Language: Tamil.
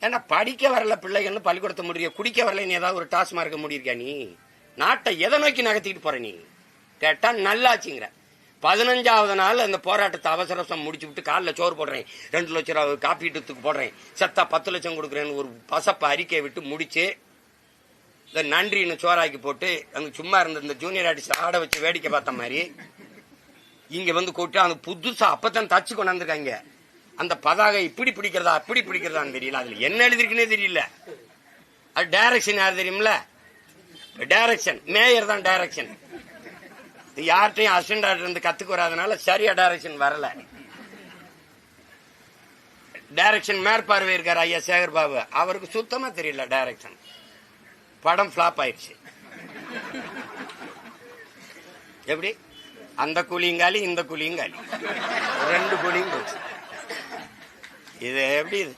ஏன்னா படிக்க வரல பிள்ளைகள்னு பள்ளிக்கூடத்தை முடிய, குடிக்க வரல நீ ஏதாவது ஒரு டாஸ்மார்க்க முடியிருக்கா? நீ நாட்டை எதை நோக்கி நகர்த்திட்டு போற? நீ கேட்டா நல்லாச்சுங்கிற. 15வது நாள் அந்த போராட்டத்தை அவசரம் முடிச்சு விட்டு காலில் சோறு போடுறேன், 2 லட்சம் ரூபா காப்பீட்டுக்கு போடுறேன், செத்தா 10 லட்சம் கொடுக்குறேன்னு ஒரு பசப்ப அறிக்கையை விட்டு முடிச்சு இந்த நன்றின்னு சோறாக்கி போட்டு அங்க சும்மா இருந்த இந்த ஜூனியர் ஆர்டிஸ்ட் ஆட வச்சு வேடிக்கை பார்த்த மாதிரி இங்க வந்து கூட்டு அந்த புதுசா அப்பதான் தச்சு கொண்டாந்துருக்காங்க. அந்த பதாகை இப்படி பிடிக்கிறதா அப்படி பிடிக்கிறதான்னு தெரியல, அதுல என்ன எழுதிருக்குன்னே தெரியல. அது டைரக்ஷன் யார் தெரியுமில்ல? டைரக்ஷன் மேயர் தான் டைரக்ஷன். யார்கிட்டையும் அசிஸ்டன்ட் இருந்து கத்துக்கு வராதனால சரியா டைரக்ஷன் வரல. டைரக்ஷன் மேற்பார்வை இருக்காரு ஐயா சேகர் பாபு, அவருக்கு சுத்தமா தெரியல டைரக்ஷன். படம் பிளாப் ஆயிடுச்சு. எப்படி? அந்த கூலிங்காலி இந்த கூலிங்காலி 2 கூலியும் போச்சு. இது எப்படி இது?